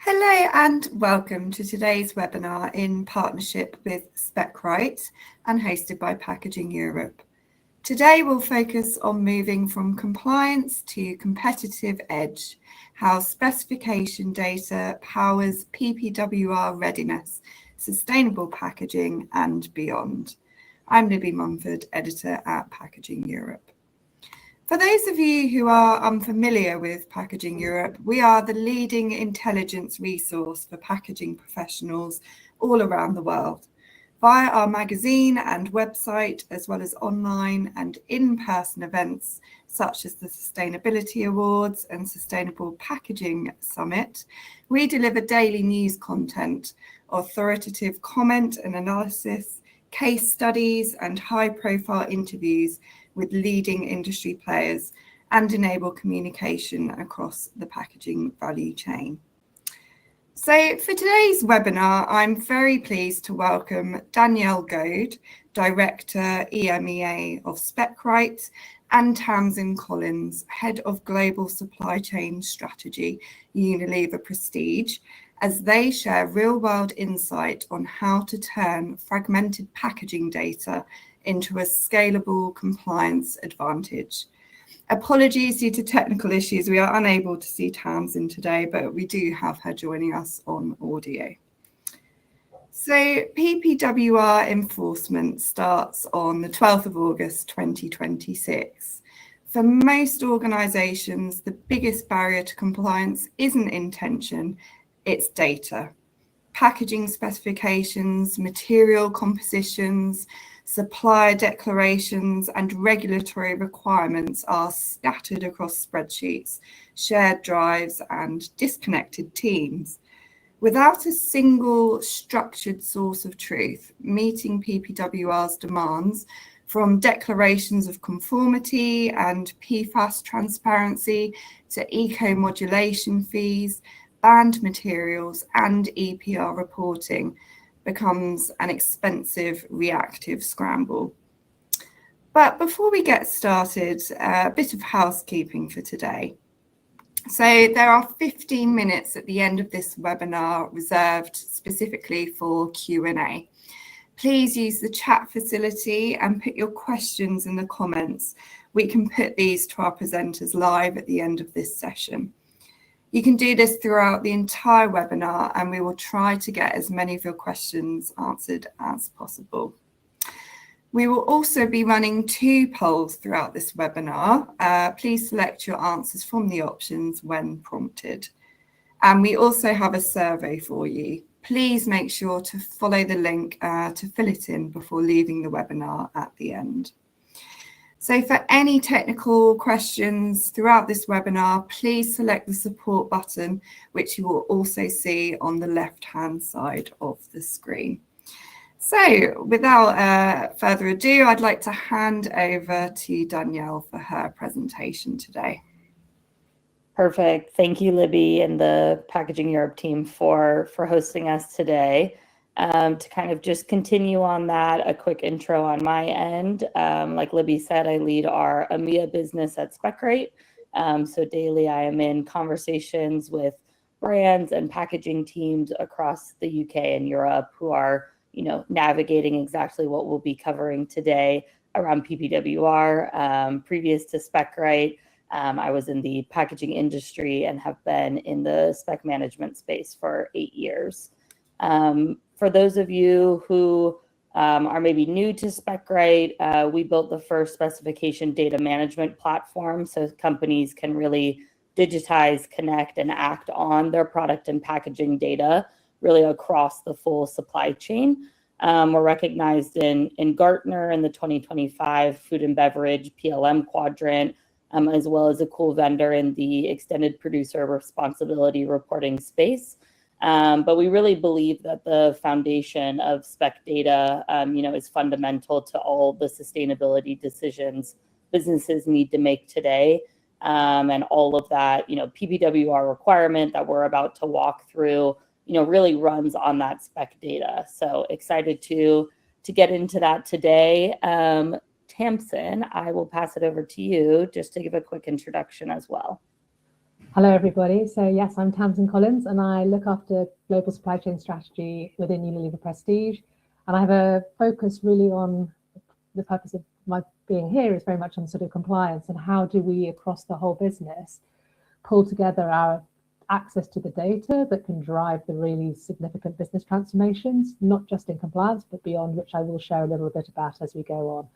Hello and welcome to today's webinar in partnership with Specright and hosted by Packaging Europe. Today we'll focus on moving from compliance to competitive edge, how specification data powers PPWR readiness, sustainable packaging and beyond. I'm Libby Mumford, editor at Packaging Europe. For those of you who are unfamiliar with Packaging Europe, we are the leading intelligence resource for packaging professionals all around the world. Via our magazine and website, as well as online and in-person events such as the Sustainability Awards and Sustainable Packaging Summit, we deliver daily news content, authoritative comment and analysis, case studies and high-profile interviews with leading industry players and enable communication across the packaging value chain. So for today's webinar, I'm very pleased to welcome Danielle Goad, Director EMEA of Specright, and Tamsin Collins, Head of Global Supply Chain Strategy, Unilever Prestige, as they share real-world insight on how to turn fragmented packaging data into a scalable compliance advantage. Apologies due to technical issues, we are unable to see Tamsin today, but we do have her joining us on audio. So PPWR enforcement starts on the 12th of August 2026. For most organisations, the biggest barrier to compliance isn't intention, it's data. Packaging specifications, material compositions, supplier declarations and regulatory requirements are scattered across spreadsheets, shared drives and disconnected teams. Without a single structured source of truth, meeting PPWR's demands from declarations of conformity and PFAS transparency to ecomodulation fees, banned materials and EPR reporting becomes an expensive reactive scramble. But before we get started, a bit of housekeeping for today. So there are 15 minutes at the end of this webinar reserved specifically for Q&A. Please use the chat facility and put your questions in the comments. We can put these to our presenters live at the end of this session. You can do this throughout the entire webinar and we will try to get as many of your questions answered as possible. We will also be running 2 polls throughout this webinar. Please select your answers from the options when prompted. And we also have a survey for you. Please make sure to follow the link to fill it in before leaving the webinar at the end. So for any technical questions throughout this webinar, please select the support button, which you will also see on the left-hand side of the screen. So without further ado, I'd like to hand over to Danielle for her presentation today. Perfect. Thank you, Libby and the Packaging Europe team for hosting us today. To kind of just continue on that, a quick intro on my end. Like Libby said, I lead our EMEA business at Specright. So daily I am in conversations with brands and packaging teams across the UK and Europe who are, navigating exactly what we'll be covering today around PPWR. Previous to Specright, I was in the packaging industry and have been in the spec management space for 8 years. For those of you who are maybe new to Specright, we built the first specification data management platform so companies can really digitize, connect, and act on their product and packaging data really across the full supply chain. We're recognized in Gartner in the 2025 Food and Beverage PLM quadrant, as well as a cool vendor in the extended producer responsibility reporting space. But we really believe that the foundation of spec data, is fundamental to all the sustainability decisions businesses need to make today. And all of that, PPWR requirement that we're about to walk through, really runs on that spec data. So excited to get into that today. Tamsin, I will pass it over to you just to give a quick introduction as well. Hello, everybody. So yes, I'm Tamsin Collins, and I look after global supply chain strategy within Unilever Prestige. And I have a focus really on the purpose of my being here is very much on sort of compliance and how do we across the whole business pull together our access to the data that can drive the really significant business transformations, not just in compliance, but beyond, which I will share a little bit about as we go on.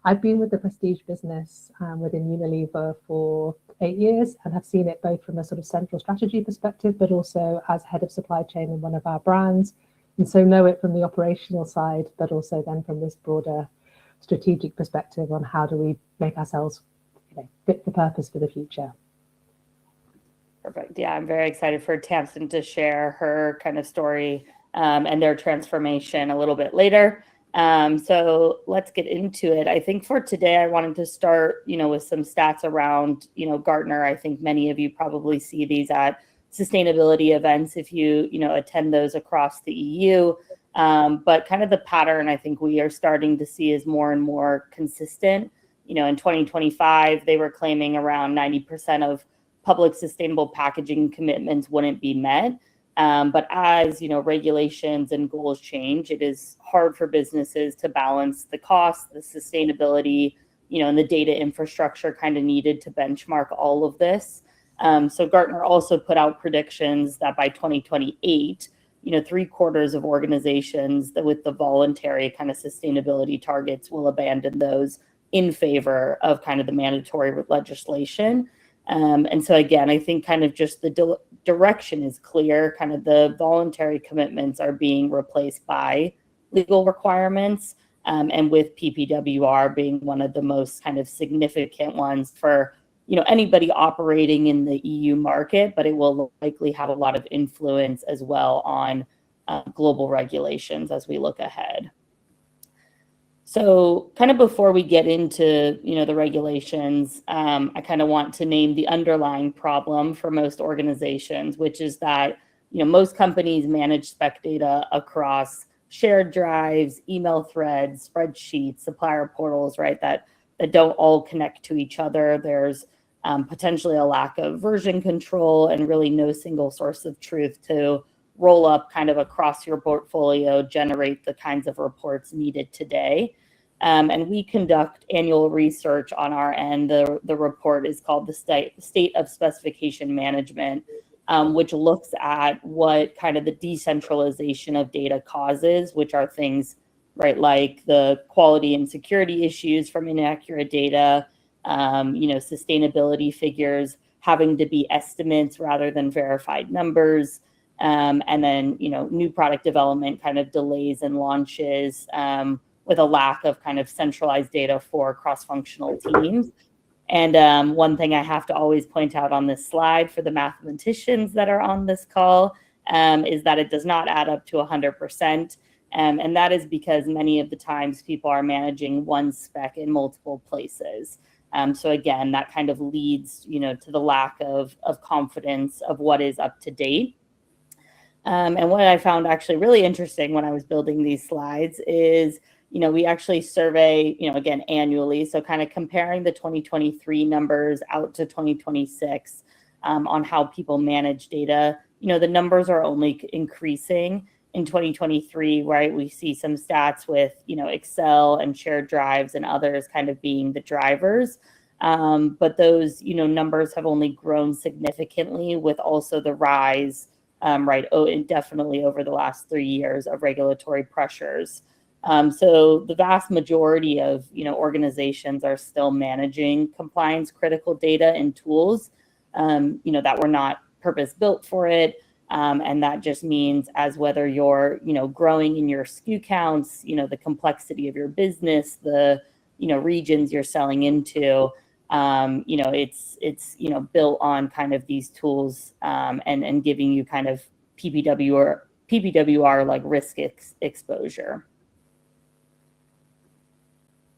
I've been with the Prestige business within Unilever for 8 years and have seen it both from a sort of central strategy perspective, but also as head of supply chain in one of our brands. And so know it from the operational side, but also then from this broader strategic perspective on how do we make ourselves fit for purpose for the future. Perfect. Yeah, I'm very excited for Tamsin to share her kind of story and their transformation a little bit later. So let's get into it. I think for today, I wanted to start, with some stats around, Gartner. I think many of you probably see these at sustainability events if you, attend those across the EU. But kind of the pattern I think we are starting to see is more and more consistent. In 2025, they were claiming around 90% of public sustainable packaging commitments wouldn't be met. But as regulations and goals change, it is hard for businesses to balance the cost, the sustainability, and the data infrastructure kind of needed to benchmark all of this. So Gartner also put out predictions that by 2028, 3/4 of organizations that with the voluntary kind of sustainability targets will abandon those in favor of kind of the mandatory legislation. And so again, I think kind of just the direction is clear, kind of the voluntary commitments are being replaced by legal requirements, and with PPWR being one of the most kind of significant ones for, anybody operating in the EU market, but it will likely have a lot of influence as well on global regulations as we look ahead. So kind of before we get into, the regulations, I kind of want to name the underlying problem for most organizations, which is that, most companies manage spec data across shared drives, email threads, spreadsheets, supplier portals, right, that don't all connect to each other. There's potentially a lack of version control and really no single source of truth to roll up kind of across your portfolio, generate the kinds of reports needed today. And we conduct annual research on our end. The report is called the State of Specification Management, which looks at what kind of the decentralization of data causes, which are things, right, like the quality and security issues from inaccurate data, sustainability figures having to be estimates rather than verified numbers. And then, new product development kind of delays and launches with a lack of kind of centralized data for cross-functional teams. And one thing I have to always point out on this slide for the mathematicians that are on this call is that it does not add up to 100%. And that is because many of the times people are managing one spec in multiple places. So again, that kind of leads, to the lack of confidence of what is up to date. And what I found actually really interesting when I was building these slides is, we actually survey, again, annually. So kind of comparing the 2023 numbers out to 2026 on how people manage data, the numbers are only increasing. In 2023, right, we see some stats with, Excel and shared drives and others kind of being the drivers. But those, numbers have only grown significantly with also the rise, definitely over the last 3 years of regulatory pressures. So the vast majority of, organizations are still managing compliance critical data and tools, that were not purpose built for it. And that just means as whether you're, growing in your SKU counts, the complexity of your business, the, regions you're selling into, it's built on kind of these tools and giving you kind of PPWR like risk exposure.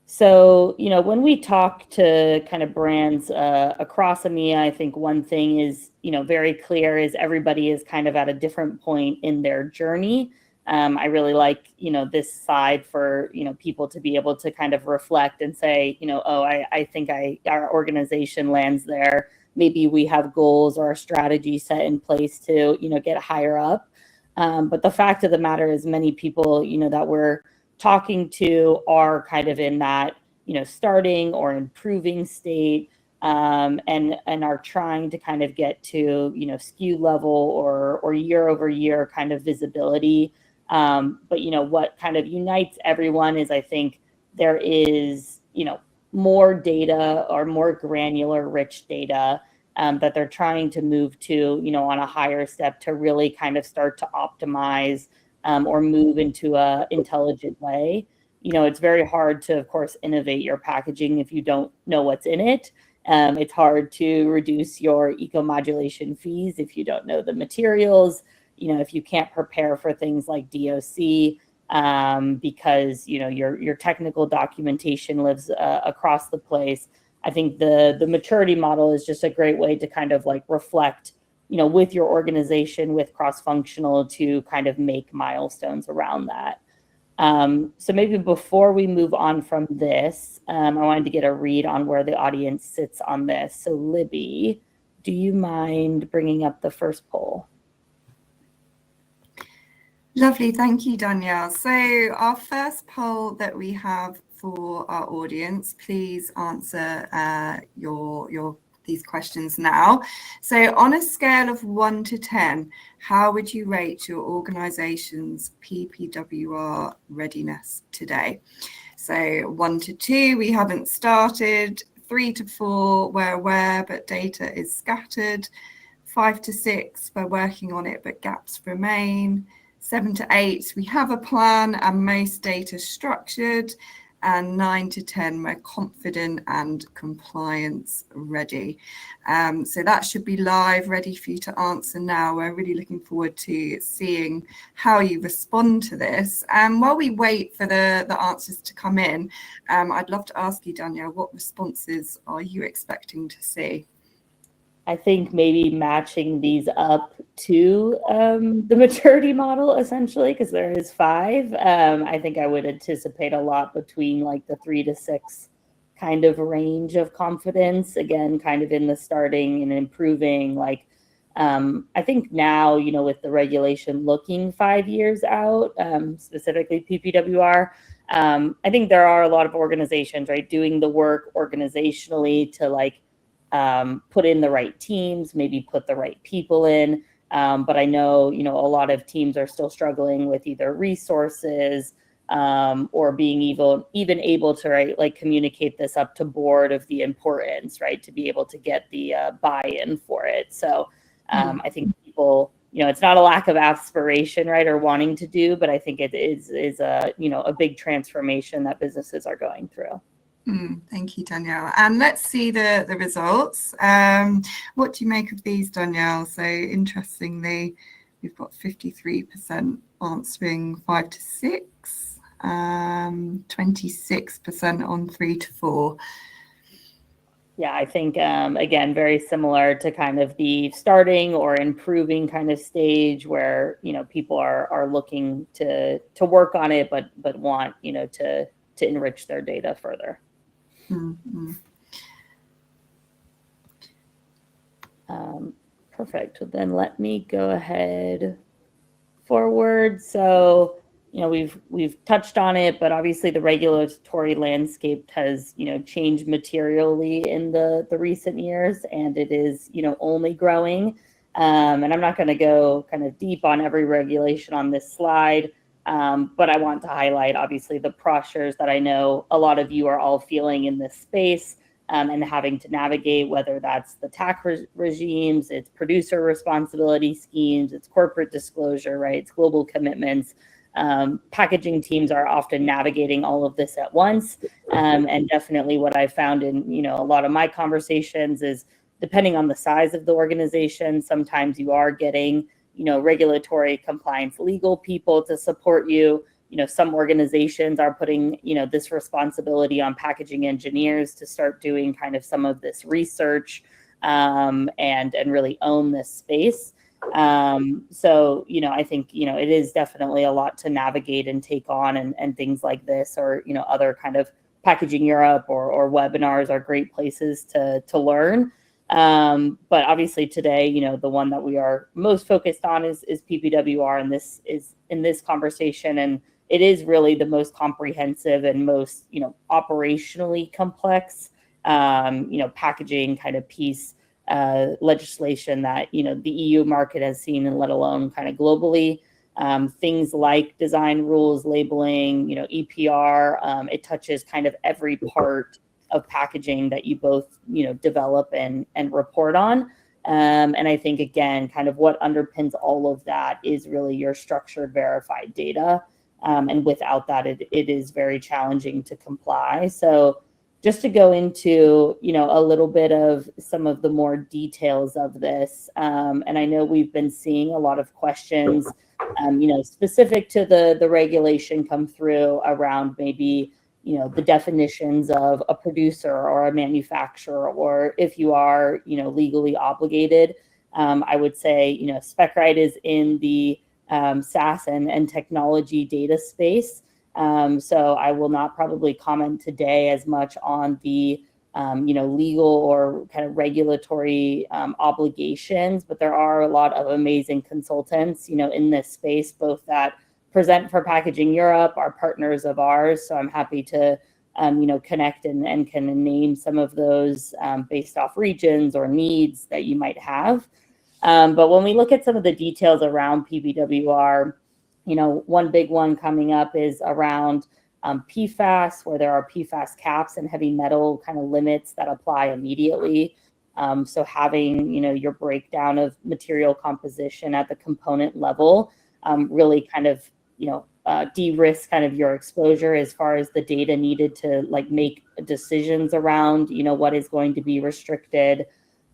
So, when we talk to kind of brands across EMEA, I think one thing is, very clear is everybody is kind of at a different point in their journey. I really like, this side for, people to be able to kind of reflect and say, I think our organization lands there, maybe we have goals or a strategy set in place to, get higher up. But the fact of the matter is many people, that we're talking to are kind of in that, starting or improving state, and are trying to kind of get to, SKU level or year over year kind of visibility. But, what kind of unites everyone is, I think there is, more data or more granular rich data that they're trying to move to, on a higher step to really kind of start to optimize or move into a intelligent way. It's very hard to, of course, innovate your packaging if you don't know what's in it. It's hard to reduce your ecomodulation fees if you don't know the materials, if you can't prepare for things like DOC, because, your technical documentation lives across the place. I think the maturity model is just a great way to kind of like reflect, with your organization, with cross-functional, to kind of make milestones around that. So maybe before we move on from this, I wanted to get a read on where the audience sits on this. So Libby, do you mind bringing up the first poll? Lovely, thank you, Danielle. So our first poll that we have for our audience, please answer these questions now. So on a scale of 1 to 10, how would you rate your organization's PPWR readiness today? So 1 to 2, we haven't started. 3 to 4, we're aware, but data is scattered. 5 to 6, we're working on it, but gaps remain. 7 to 8, we have a plan and most data structured. And 9 to 10, we're confident and compliance ready. So that should be live, ready for you to answer now. We're really looking forward to seeing how you respond to this. And while we wait for the answers to come in, I'd love to ask you, Danielle, what responses are you expecting to see? I think maybe matching these up to the maturity model, essentially, because there is 5. I think I would anticipate a lot between like the 3 to 6 kind of range of confidence. Again, kind of in the starting and improving. Like, I think now, with the regulation looking 5 years out, specifically PPWR, I think there are a lot of organizations, right, doing the work organizationally to like, put in the right teams, maybe put the right people in. But I know, a lot of teams are still struggling with either resources or being even able to, right, like communicate this up to board of the importance, right, to be able to get the buy-in for it. So I think people, it's not a lack of aspiration, right, or wanting to do, but I think it is a, a big transformation that businesses are going through. Thank you, Danielle. And let's see the results. What do you make of these, Danielle? So interestingly, we've got 53% answering 5 to 6, 26% on 3 to 4. Yeah, I think, again, very similar to kind of the starting or improving kind of stage where, people are looking to work on it, but want, to enrich their data further. Mm-hmm. Perfect. Well, then let me go ahead forward. So, we've touched on it, but obviously the regulatory landscape has, changed materially in the recent years, and it is, only growing. And I'm not going to go kind of deep on every regulation on this slide. But I want to highlight, obviously, the pressures that I know a lot of you are all feeling in this space and having to navigate, whether that's the tax regimes, it's producer responsibility schemes, it's corporate disclosure, right? It's global commitments. Packaging teams are often navigating all of this at once. And definitely what I found in, a lot of my conversations is depending on the size of the organization, sometimes you are getting regulatory compliance legal people to support you. Some organizations are putting, this responsibility on packaging engineers to start doing kind of some of this research and really own this space. So, I think, it is definitely a lot to navigate and take on and things like this, or, other kind of Packaging Europe or webinars are great places to learn. But obviously today, the one that we are most focused on is PPWR, and this is in this conversation, and it is really the most comprehensive and most, operationally complex, packaging kind of piece legislation that, the EU market has seen, and let alone kind of globally. Things like design rules, labeling, EPR, it touches kind of every part of packaging that you both, develop and report on. And I think, again, kind of what underpins all of that is really your structured, verified data. And without that, it is very challenging to comply. So just to go into, a little bit of some of the more details of this, and I know we've been seeing a lot of questions, specific to the regulation come through around maybe, the definitions of a producer or a manufacturer, or if you are, legally obligated. I would say, Specright is in the SaaS and technology data space. So I will not probably comment today as much on the, legal or kind of regulatory obligations, but there are a lot of amazing consultants, in this space, both that present for Packaging Europe, are partners of ours. So I'm happy to, connect and can name some of those based off regions or needs that you might have. But when we look at some of the details around PPWR, one big one coming up is around PFAS, where there are PFAS caps and heavy metal kind of limits that apply immediately. So having, your breakdown of material composition at the component level really kind of, de-risk kind of your exposure as far as the data needed to make decisions around, what is going to be restricted.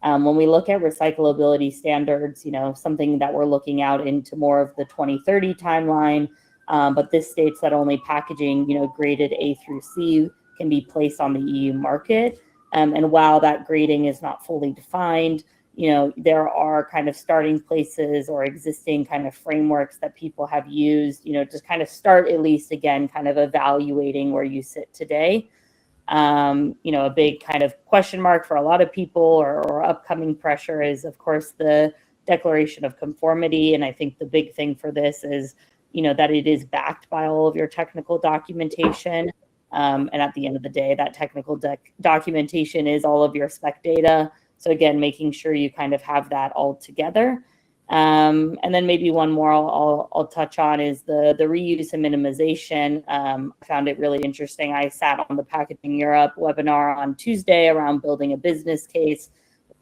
When we look at recyclability standards, something that we're looking out into more of the 2030 timeline, but this states that only packaging, graded A through C can be placed on the EU market. And while that grading is not fully defined, there are kind of starting places or existing kind of frameworks that people have used, to kind of start at least, again, kind of evaluating where you sit today. A big kind of question mark for a lot of people or upcoming pressure is, of course, the Declaration of Conformity. And I think the big thing for this is, that it is backed by all of your technical documentation. And at the end of the day, that technical documentation is all of your spec data. So again, making sure you kind of have that all together. And then maybe one more I'll touch on is the reuse and minimization. I found it really interesting. I sat on the Packaging Europe webinar on Tuesday around building a business case,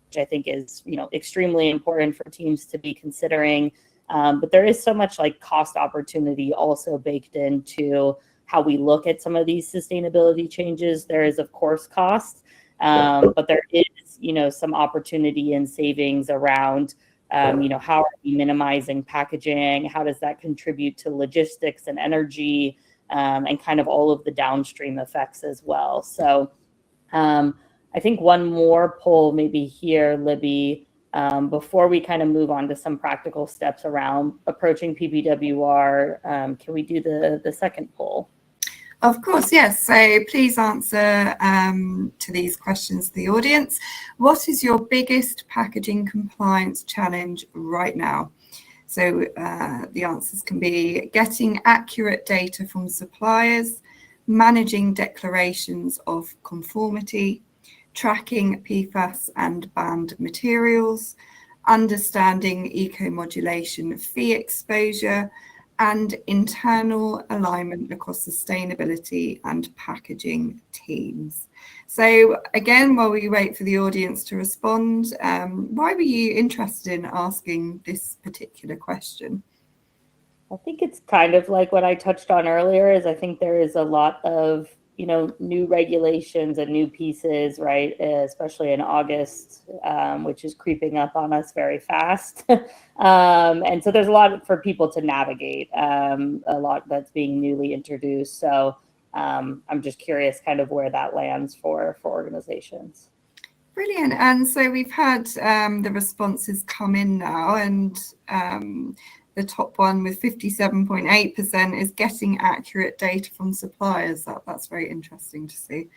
which I think is, extremely important for teams to be considering. But there is so much cost opportunity also baked into how we look at some of these sustainability changes. There is, of course, cost, but there is, some opportunity and savings around, how are we minimizing packaging? How does that contribute to logistics and energy, and kind of all of the downstream effects as well? So I think one more poll maybe here, Libby, before we kind of move on to some practical steps around approaching PPWR. Can we do the second poll? Of course, yes. So please answer to these questions to the audience. What is your biggest packaging compliance challenge right now? So the answers can be getting accurate data from suppliers, managing declarations of conformity, tracking PFAS and banned materials, understanding ecomodulation fee exposure, and internal alignment across sustainability and packaging teams. So again, while we wait for the audience to respond, why were you interested in asking this particular question? I think it's kind of like what I touched on earlier, is I think there is a lot of, new regulations and new pieces, right? Especially in August, which is creeping up on us very fast. And so there's a lot for people to navigate, a lot that's being newly introduced. So I'm just curious kind of where that lands for organizations. Brilliant. And so we've had the responses come in now, and the top one with 57.8% is getting accurate data from suppliers. That's very interesting to see.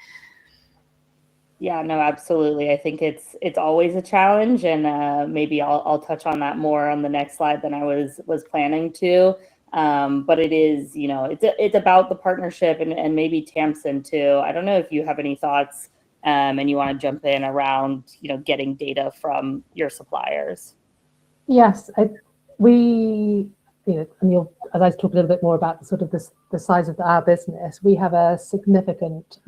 Yeah, no, absolutely. I think it's always a challenge, and maybe I'll touch on that more on the next slide than I was planning to. But it is, you know, it's about the partnership, and maybe Tamsin too. I don't know if you have any thoughts, and you want to jump in around, you know, getting data from your suppliers. Yes, we, you know, and as I talk a little bit more about sort of the size of our business, we have a significant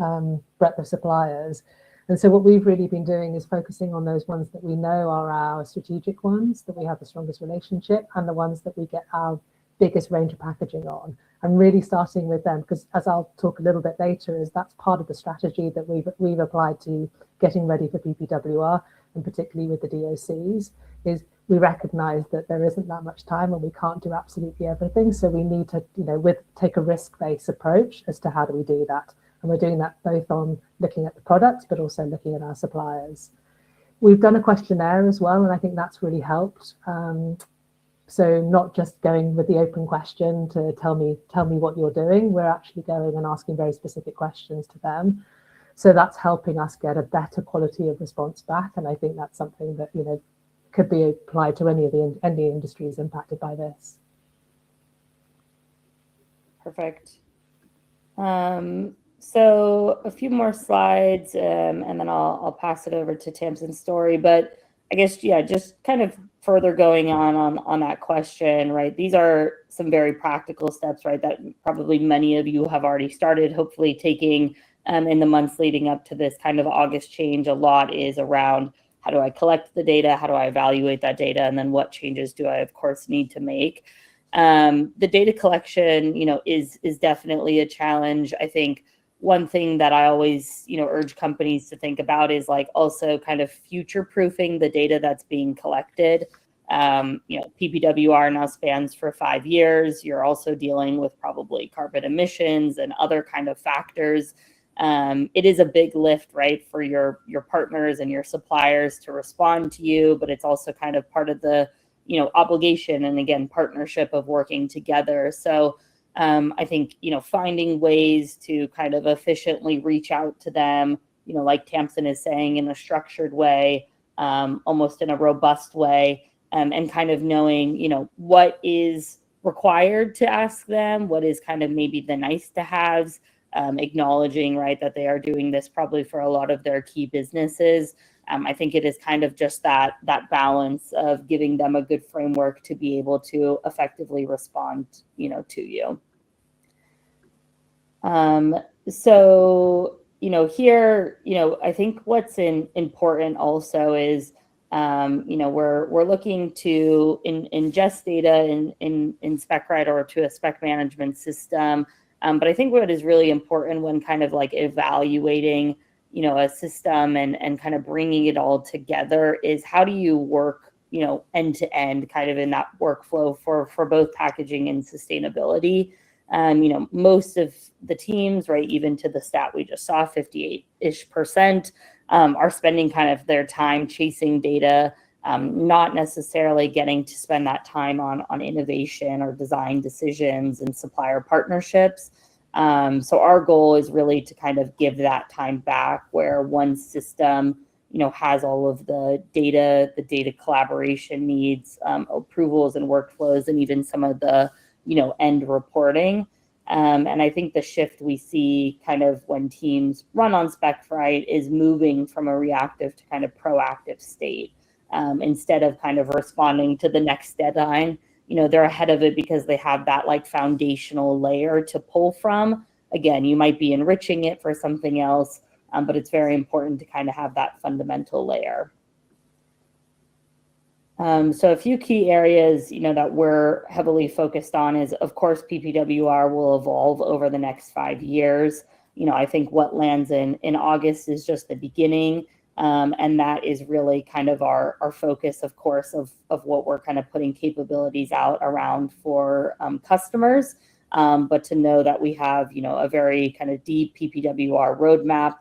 breadth of suppliers. And so what we've really been doing is focusing on those ones that we know are our strategic ones, that we have the strongest relationship, and the ones that we get our biggest range of packaging on, and really starting with them, because as I'll talk a little bit later, is that's part of the strategy that we've applied to getting ready for PPWR, and particularly with the DOCs, is we recognize that there isn't that much time and we can't do absolutely everything. So we need to, you know, take a risk-based approach as to how do we do that. And we're doing that both on looking at the products, but also looking at our suppliers. We've done a questionnaire as well, and I think that's really helped. So not just going with the open question to tell me what you're doing, we're actually going and asking very specific questions to them. So that's helping us get a better quality of response back. And I think that's something that, you know, could be applied to any industries impacted by this. Perfect. So a few more slides, and then I'll pass it over to Tamsin's story. But I guess, yeah, just kind of further going on that question, right? These are some very practical steps, right, that probably many of you have already started, hopefully taking in the months leading up to this kind of August change. A lot is around, how do I collect the data? How do I evaluate that data? And then what changes do I, of course, need to make? The data collection, you know, is definitely a challenge. I think one thing that I always, you know, urge companies to think about is like also kind of future-proofing the data that's being collected. You know, PPWR now spans for 5 years. You're also dealing with probably carbon emissions and other kind of factors. It is a big lift, right, for your partners and your suppliers to respond to you, but it's also kind of part of the, you know, obligation and, again, partnership of working together. So I think, you know, finding ways to kind of efficiently reach out to them, you know, like Tamsin is saying, in a structured way, almost in a robust way, and kind of knowing, you know, what is required to ask them, what is kind of maybe the nice to haves, acknowledging, right, that they are doing this probably for a lot of their key businesses. I think it is kind of just that balance of giving them a good framework to be able to effectively respond, you know, to you. So, you know, here, you know, I think what's important also is, you know, we're looking to ingest data in Specright or to a spec management system. But I think what is really important when kind of like evaluating, you know, a system and kind of bringing it all together is, how do you work, you know, end to end kind of in that workflow for both packaging and sustainability. You know, most of the teams, right, even to the stat we just saw, 58-ish%, are spending kind of their time chasing data, not necessarily getting to spend that time on innovation or design decisions and supplier partnerships. So our goal is really to kind of give that time back, where one system, you know, has all of the data collaboration needs, approvals and workflows, and even some of the, you know, end reporting. And I think the shift we see kind of when teams run on Specright is moving from a reactive to kind of proactive state. Instead of kind of responding to the next deadline, you know, they're ahead of it because they have that like foundational layer to pull from. Again, you might be enriching it for something else, but it's very important to kind of have that fundamental layer. So a few key areas, you know, that we're heavily focused on is, of course, PPWR will evolve over the next 5 years. You know, I think what lands in August is just the beginning. And that is really kind of our focus, of course, of what we're kind of putting capabilities out around for customers. But to know that we have, you know, a very kind of deep PPWR roadmap.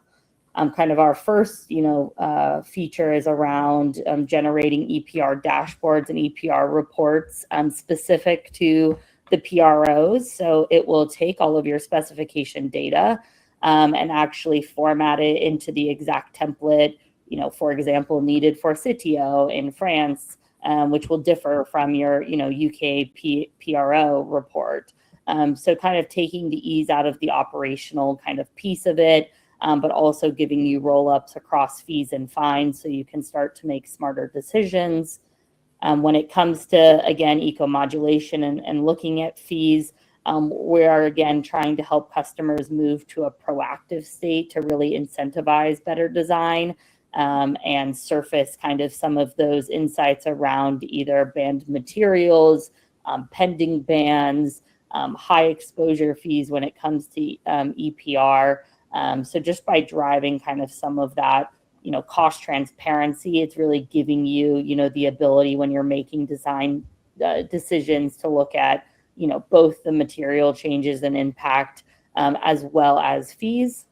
Kind of our first, you know, feature is around generating EPR dashboards and EPR reports specific to the PROs. So it will take all of your specification data, and actually format it into the exact template, for example, needed for CTO in France, which will differ from your, UK PRO report. So kind of taking the ease out of the operational kind of piece of it, but also giving you roll-ups across fees and fines so you can start to make smarter decisions. When it comes to, again, ecomodulation and looking at fees, we are, again, trying to help customers move to a proactive state to really incentivize better design and surface kind of some of those insights around either banned materials, pending bans, high exposure fees when it comes to EPR. So just by driving kind of some of that, cost transparency, it's really giving you, the ability when you're making design decisions to look at, both the material changes and impact as well as fees.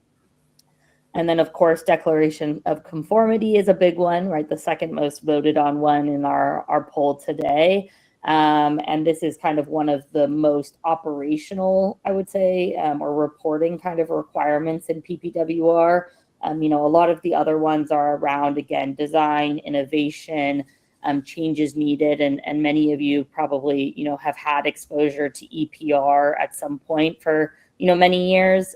And then, of course, declaration of conformity is a big one, right? The second most voted on one in our poll today. And this is kind of one of the most operational, I would say, or reporting kind of requirements in PPWR. A lot of the other ones are around, again, design, innovation, changes needed. And many of you probably, have had exposure to EPR at some point for, many years.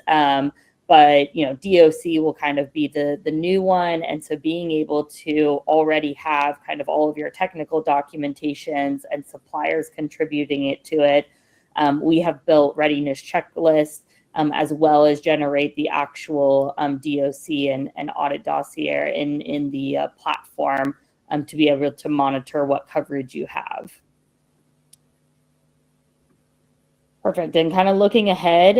But, DOC will kind of be the new one. And so being able to already have kind of all of your technical documentations and suppliers contributing to it. We have built readiness checklists as well as generate the actual DOC and audit dossier in the platform to be able to monitor what coverage you have. Perfect. And kind of looking ahead,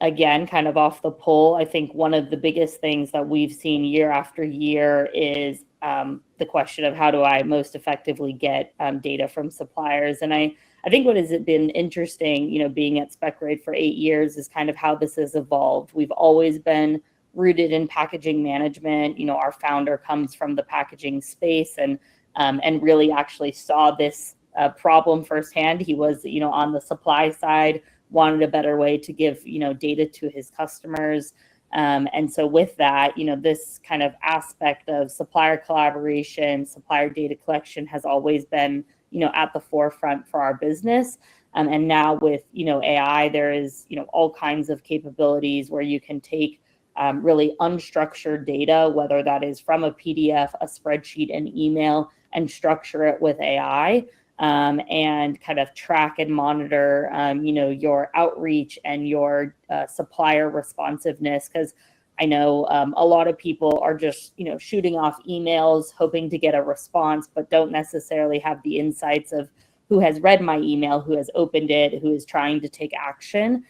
again, kind of off the poll, I think one of the biggest things that we've seen year after year is the question of how do I most effectively get data from suppliers. And I think what has been interesting, being at Specright for 8 years is kind of how this has evolved. We've always been rooted in packaging management. Our founder comes from the packaging space and really actually saw this problem firsthand. He was, on the supply side, wanted a better way to give, data to his customers. And so with that, this kind of aspect of supplier collaboration, supplier data collection has always been, at the forefront for our business. And now with, AI, there is, all kinds of capabilities where you can take really unstructured data, whether that is from a PDF, a spreadsheet, an email, and structure it with AI. And kind of track and monitor, your outreach and your supplier responsiveness. Because I know a lot of people are just, shooting off emails, hoping to get a response, but don't necessarily have the insights of who has read my email, who has opened it, who is trying to take action.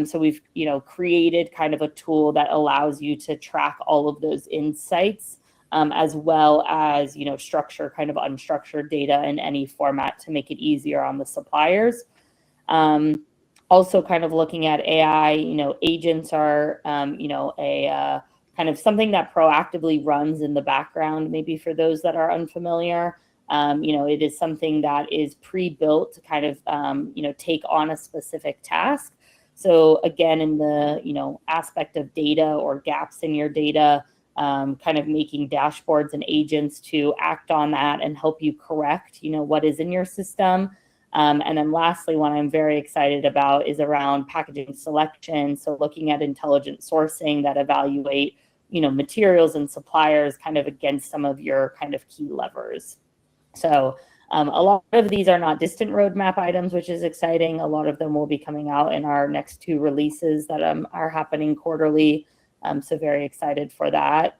So we've, created kind of a tool that allows you to track all of those insights. As well as, structure kind of unstructured data in any format to make it easier on the suppliers. Also kind of looking at AI, agents are, a kind of something that proactively runs in the background, maybe for those that are unfamiliar. It is something that is pre-built to kind of, take on a specific task. So again, in the, aspect of data or gaps in your data, kind of making dashboards and agents to act on that and help you correct, what is in your system. And then lastly, one I'm very excited about is around packaging selection. So looking at intelligent sourcing that evaluate, materials and suppliers kind of against some of your kind of key levers. So a lot of these are not distant roadmap items, which is exciting. A lot of them will be coming out in our next 2 releases that are happening quarterly. So very excited for that.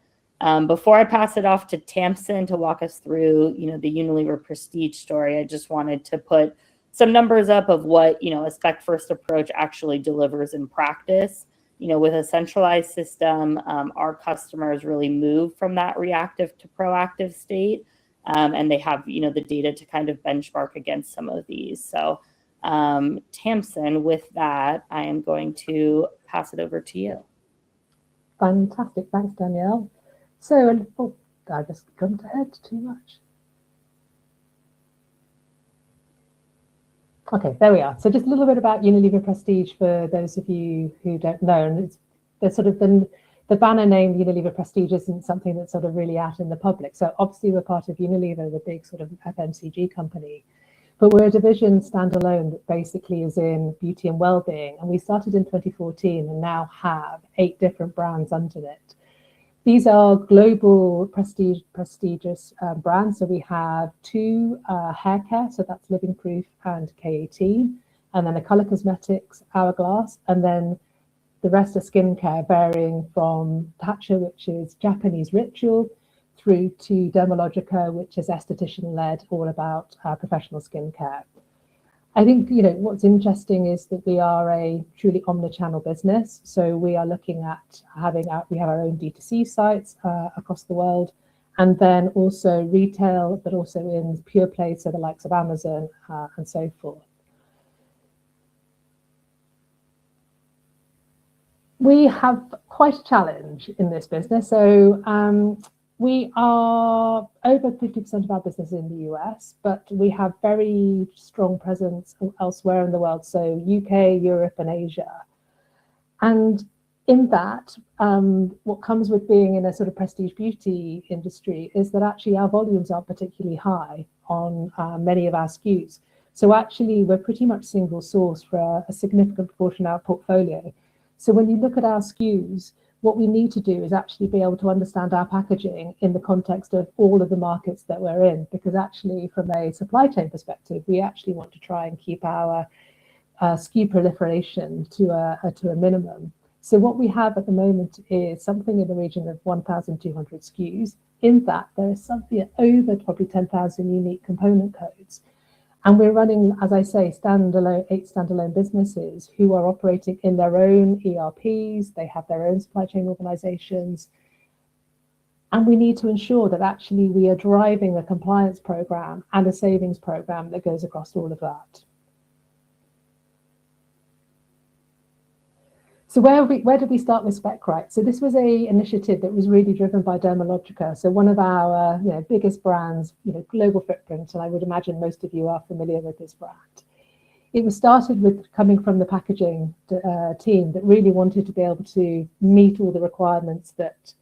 Before I pass it off to Tamsin to walk us through, the Unilever Prestige story, I just wanted to put some numbers up of what, a spec-first approach actually delivers in practice. With a centralized system, our customers really move from that reactive to proactive state. And they have, the data to kind of benchmark against some of these. So Tamsin, with that, I am going to pass it over to you. Fantastic, thanks Danielle. So, I just jumped ahead too much. Okay, there we are. So just a little bit about Unilever Prestige for those of you who don't know, and it's the banner name Unilever Prestige isn't something that's sort of really out in the public. So obviously we're part of Unilever, the big sort of FMCG company, but we're a division standalone that basically is in beauty and well-being. And we started in 2014 and now have 8 different brands under it. These are global prestigious brands. So we have 2 hair care, so that's Living Proof and K18, and then a color cosmetics, Hourglass, and then the rest are skincare, varying from Tatcha, which is Japanese ritual, through to Dermalogica, which is esthetician-led, all about professional skincare. I think, what's interesting is that we are a truly omni-channel business. So we are looking at we have our own D2C sites across the world, and then also retail, but also in pure play, so the likes of Amazon and so forth. We have quite a challenge in this business. So we are over 50% of our business in the US, but we have very strong presence elsewhere in the world. So UK, Europe, and Asia. And in that, what comes with being in a sort of prestige beauty industry is that actually our volumes aren't particularly high on many of our SKUs. So actually, we're pretty much single source for a significant proportion of our portfolio. So when you look at our SKUs, what we need to do is actually be able to understand our packaging in the context of all of the markets that we're in, because actually from a supply chain perspective, we actually want to try and keep our SKU proliferation to a minimum. So what we have at the moment is something in the region of 1,200 SKUs. In that, there is something over probably 10,000 unique component codes. And we're running, as I say, 8 standalone businesses who are operating in their own ERPs. They have their own supply chain organizations. And we need to ensure that actually we are driving a compliance program and a savings program that goes across all of that. So where did we start with Specright? So this was an initiative that was really driven by Dermalogica. So one of our biggest brands, global footprint, and I would imagine most of you are familiar with this brand. It was started with coming from the packaging team that really wanted to be able to meet all the requirements that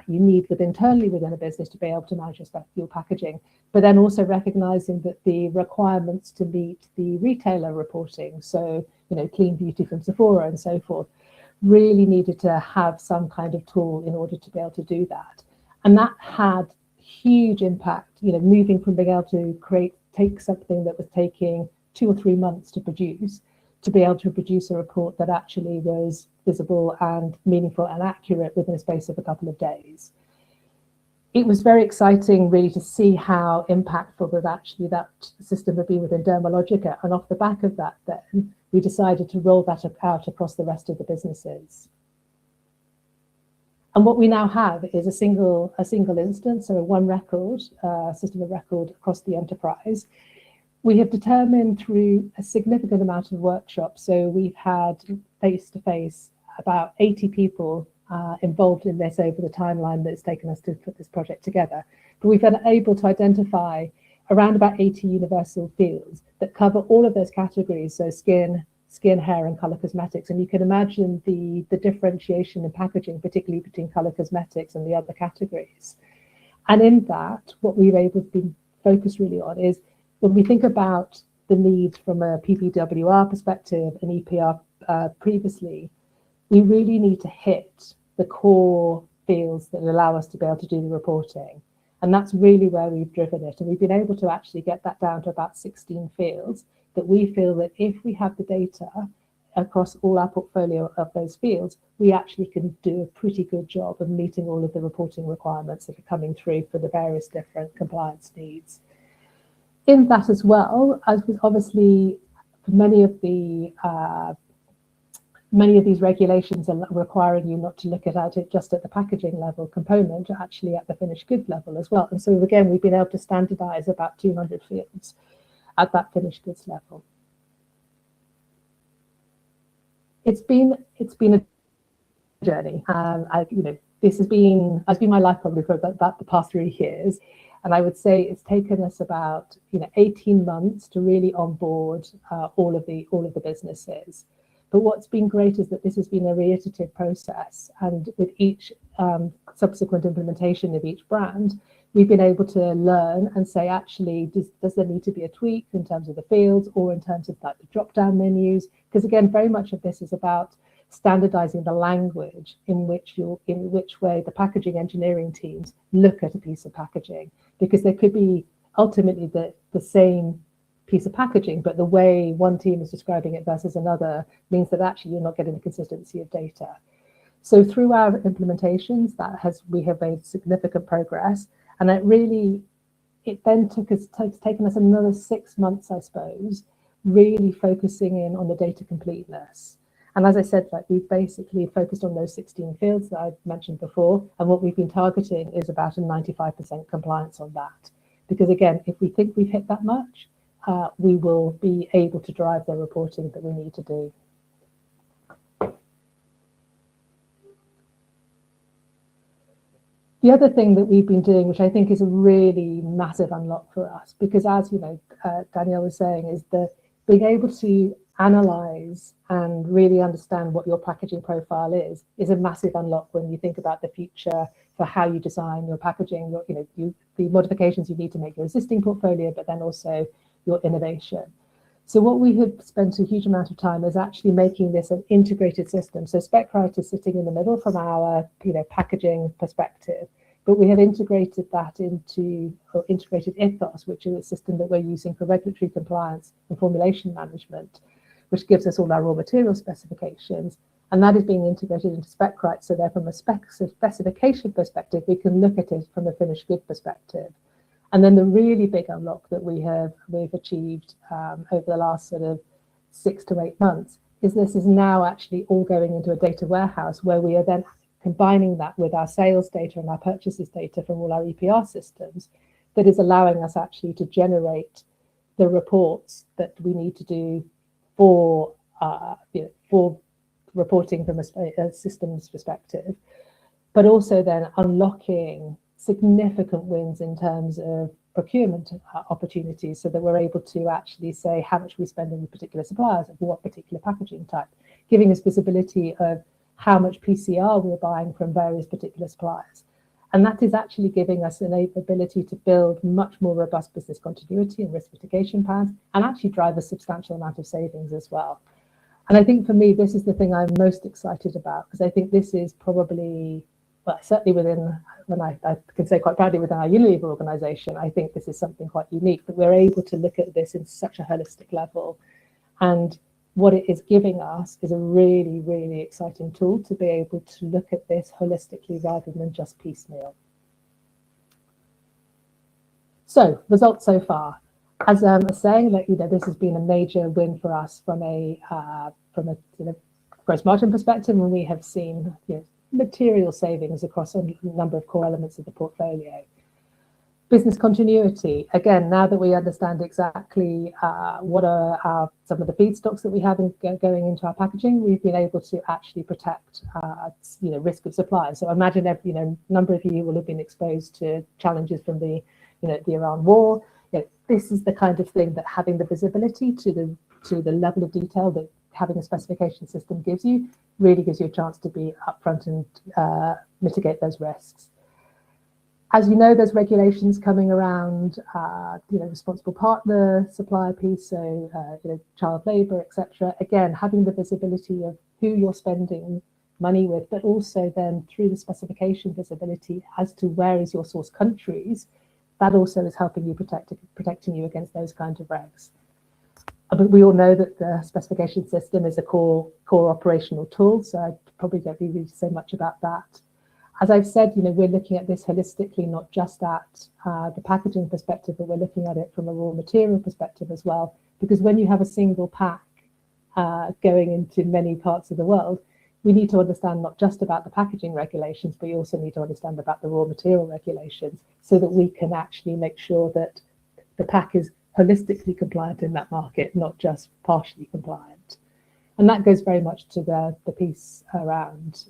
you need internally within a business to be able to manage your packaging, but then also recognizing that the requirements to meet the retailer reporting, so clean beauty from Sephora and so forth, really needed to have some kind of tool in order to be able to do that. And that had huge impact, moving from being able to take something that was taking 2 or 3 months to produce, to be able to produce a report that actually was visible and meaningful and accurate within a space of a couple of days. It was very exciting really to see how impactful that system would be within Dermalogica. And off the back of that, then we decided to roll that out across the rest of the businesses. And what we now have is a single instance, so a one record, system of record across the enterprise. We have determined through a significant amount of workshops, so we've had face-to-face about 80 people involved in this over the timeline that it's taken us to put this project together. But we've been able to identify around about 80 universal fields that cover all of those categories, so skin, hair, and color cosmetics. And you can imagine the differentiation in packaging, particularly between color cosmetics and the other categories. And in that, what we've able to be focused really on is when we think about the needs from a PPWR perspective and EPR previously, we really need to hit the core fields that allow us to be able to do the reporting. And that's really where we've driven it. And we've been able to actually get that down to about 16 fields that we feel that if we have the data across all our portfolio of those fields, we actually can do a pretty good job of meeting all of the reporting requirements that are coming through for the various different compliance needs. In that as well, as obviously many of these regulations are requiring you not to look at it just at the packaging level component, actually at the finished goods level as well. And so again, we've been able to standardize about 200 fields at that finished goods level. It's been a journey. This has been my life probably for about the past 3 years. And I would say it's taken us about 18 months to really onboard all of the businesses. But what's been great is that this has been a reiterative process, and with each subsequent implementation of each brand, we've been able to learn and say, actually, does there need to be a tweak in terms of the fields or in terms of like the drop-down menus? Because again, very much of this is about standardizing the language in which way the packaging engineering teams look at a piece of packaging, because there could be ultimately the same piece of packaging, but the way one team is describing it versus another means that actually you're not getting a consistency of data. So through our implementations, we have made significant progress, and it then taken us another 6 months, I suppose, really focusing in on the data completeness. And as I said, like, we've basically focused on those 16 fields that I mentioned before, and what we've been targeting is about a 95% compliance on that. Because again, if we think we've hit that much, we will be able to drive the reporting that we need to do. The other thing that we've been doing, which I think is a really massive unlock for us, because as you know, Danielle was saying, is the being able to analyze and really understand what your packaging profile is a massive unlock when you think about the future for how you design your packaging, the modifications you need to make your existing portfolio, but then also your innovation. So what we have spent a huge amount of time is actually making this an integrated system. So Specright is sitting in the middle from our packaging perspective, but we have integrated that integrated Ethos, which is a system that we're using for regulatory compliance and formulation management, which gives us all our raw material specifications. And that is being integrated into Specright. So there, from a specification perspective, we can look at it from a finished good perspective. And then the really big unlock that we've achieved over the last sort of 6 to 8 months is this is now actually all going into a data warehouse, where we are then combining that with our sales data and our purchases data from all our EPR systems, that is allowing us actually to generate the reports that we need to do for reporting from a systems perspective, but also then unlocking significant wins in terms of procurement opportunities, so that we're able to actually say how much we spend on particular suppliers and for what particular packaging type, giving us visibility of how much PCR we're buying from various particular suppliers. And that is actually giving us an ability to build much more robust business continuity and risk mitigation plans, and actually drive a substantial amount of savings as well. And I think for me, this is the thing I'm most excited about, because I think this is probably, well, certainly I can say quite proudly within our Unilever organization, I think this is something quite unique, that we're able to look at this in such a holistic level. And what it is giving us is a really, really exciting tool to be able to look at this holistically rather than just piecemeal. So, results so far. As I was saying, this has been a major win for us from a gross margin perspective, and we have seen material savings across a number of core elements of the portfolio. Business continuity, again, now that we understand exactly what are some of the feedstocks that we have going into our packaging, we've been able to actually protect risk of supply. So imagine a number of you will have been exposed to challenges from the Iran war. This is the kind of thing that having the visibility to the level of detail that having a specification system gives you, really gives you a chance to be upfront and mitigate those risks. As you know, there's regulations coming around, responsible partner, supplier piece, so child labour, etc. Again, having the visibility of who you're spending money with, but also then through the specification visibility as to where is your source countries, that also is helping you protecting you against those kinds of regs. But we all know that the specification system is a core operational tool, so I probably don't really need to say much about that. As I've said, we're looking at this holistically, not just at the packaging perspective, but we're looking at it from a raw material perspective as well. Because when you have a single pack going into many parts of the world, we need to understand not just about the packaging regulations, but you also need to understand about the raw material regulations, so that we can actually make sure that the pack is holistically compliant in that market, not just partially compliant. And that goes very much to the piece around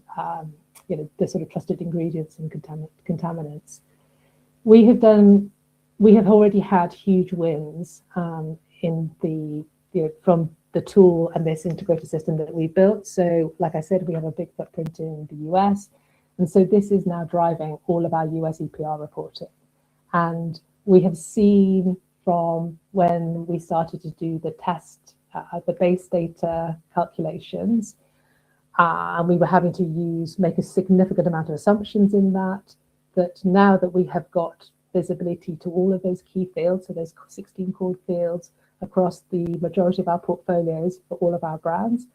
the sort of trusted ingredients and contaminants. We have already had huge wins from the tool and this integrated system that we built. So like I said, we have a big footprint in the US. And so this is now driving all of our US EPR reporting. And we have seen from when we started to do the test, the base data calculations, and we were having to make a significant amount of assumptions in that now that we have got visibility to all of those key fields, so those 16 core fields across the majority of our portfolios for all of our brands,